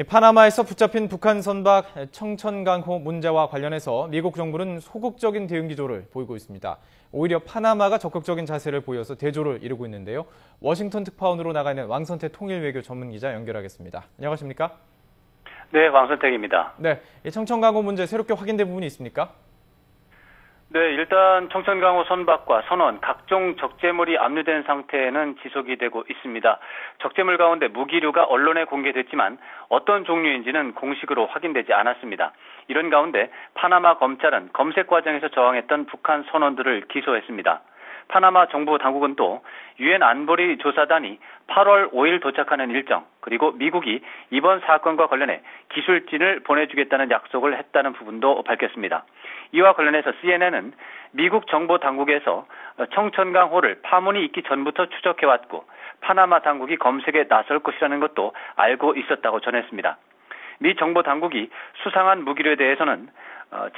파나마에서 붙잡힌 북한 선박 청천강호 문제와 관련해서 미국 정부는 소극적인 대응 기조를 보이고 있습니다. 오히려 파나마가 적극적인 자세를 보여서 대조를 이루고 있는데요. 워싱턴 특파원으로 나가 있는 왕선태 통일외교 전문기자 연결하겠습니다. 안녕하십니까? 네, 왕선택입니다. 네, 청천강호 문제 새롭게 확인된 부분이 있습니까? 네, 일단 청천강호 선박과 선원, 각종 적재물이 압류된 상태는 지속이 되고 있습니다. 적재물 가운데 무기류가 언론에 공개됐지만 어떤 종류인지는 공식으로 확인되지 않았습니다. 이런 가운데 파나마 검찰은 검색 과정에서 저항했던 북한 선원들을 기소했습니다. 파나마 정부 당국은 또 유엔 안보리 조사단이 8월 5일 도착하는 일정, 그리고 미국이 이번 사건과 관련해 기술진을 보내주겠다는 약속을 했다는 부분도 밝혔습니다. 이와 관련해서 CNN은 미국 정보 당국에서 청천강호를 파문이 있기 전부터 추적해왔고 파나마 당국이 검색에 나설 것이라는 것도 알고 있었다고 전했습니다. 미 정보 당국이 수상한 무기류에 대해서는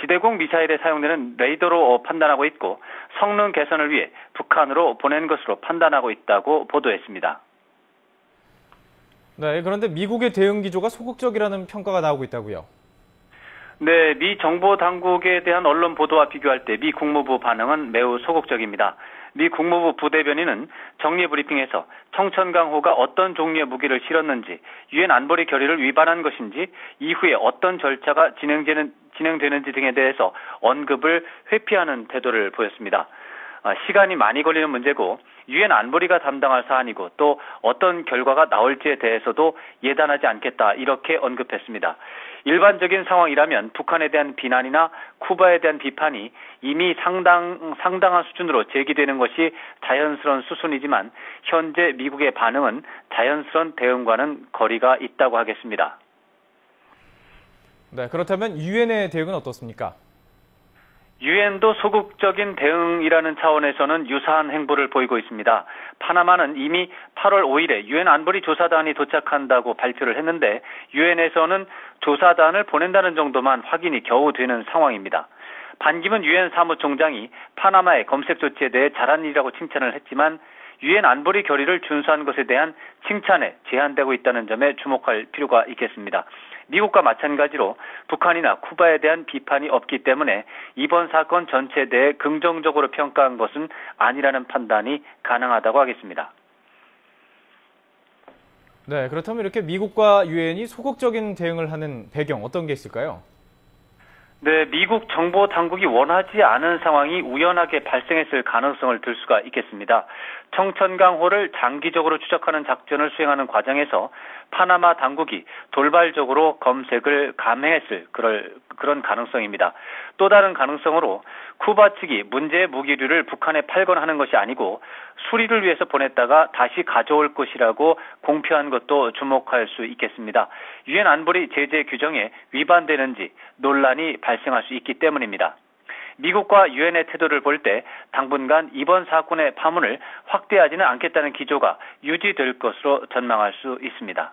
지대공 미사일에 사용되는 레이더로 판단하고 있고 성능 개선을 위해 북한으로 보낸 것으로 판단하고 있다고 보도했습니다. 네, 그런데 미국의 대응 기조가 소극적이라는 평가가 나오고 있다고요? 네, 미 정보 당국에 대한 언론 보도와 비교할 때 미 국무부 반응은 매우 소극적입니다. 미 국무부 부대변인은 정례 브리핑에서 청천강호가 어떤 종류의 무기를 실었는지, 유엔 안보리 결의를 위반한 것인지, 이후에 어떤 절차가 진행되는지 등에 대해서 언급을 회피하는 태도를 보였습니다. 시간이 많이 걸리는 문제고 유엔 안보리가 담당할 사안이고 또 어떤 결과가 나올지에 대해서도 예단하지 않겠다, 이렇게 언급했습니다. 일반적인 상황이라면 북한에 대한 비난이나 쿠바에 대한 비판이 이미 상당한 수준으로 제기되는 것이 자연스러운 수순이지만 현재 미국의 반응은 자연스러운 대응과는 거리가 있다고 하겠습니다. 네, 그렇다면 유엔의 대응은 어떻습니까? 유엔도 소극적인 대응이라는 차원에서는 유사한 행보를 보이고 있습니다. 파나마는 이미 8월 5일에 유엔 안보리 조사단이 도착한다고 발표를 했는데 유엔에서는 조사단을 보낸다는 정도만 확인이 겨우 되는 상황입니다. 반기문 유엔 사무총장이 파나마의 검색 조치에 대해 잘한 일이라고 칭찬을 했지만 유엔 안보리 결의를 준수한 것에 대한 칭찬에 제한되고 있다는 점에 주목할 필요가 있겠습니다. 미국과 마찬가지로 북한이나 쿠바에 대한 비판이 없기 때문에 이번 사건 전체에 대해 긍정적으로 평가한 것은 아니라는 판단이 가능하다고 하겠습니다. 네, 그렇다면 이렇게 미국과 유엔이 소극적인 대응을 하는 배경 어떤 게 있을까요? 네, 미국 정보 당국이 원하지 않은 상황이 우연하게 발생했을 가능성을 들 수가 있겠습니다. 청천강호를 장기적으로 추적하는 작전을 수행하는 과정에서 파나마 당국이 돌발적으로 검색을 감행했을 그런 가능성입니다. 또 다른 가능성으로 쿠바 측이 문제의 무기류를 북한에 팔거나 하는 것이 아니고 수리를 위해서 보냈다가 다시 가져올 것이라고 공표한 것도 주목할 수 있겠습니다. 유엔 안보리 제재 규정에 위반되는지 논란이 발생할 수 있기 때문입니다. 미국과 유엔의 태도를 볼 때 당분간 이번 사건의 파문을 확대하지는 않겠다는 기조가 유지될 것으로 전망할 수 있습니다.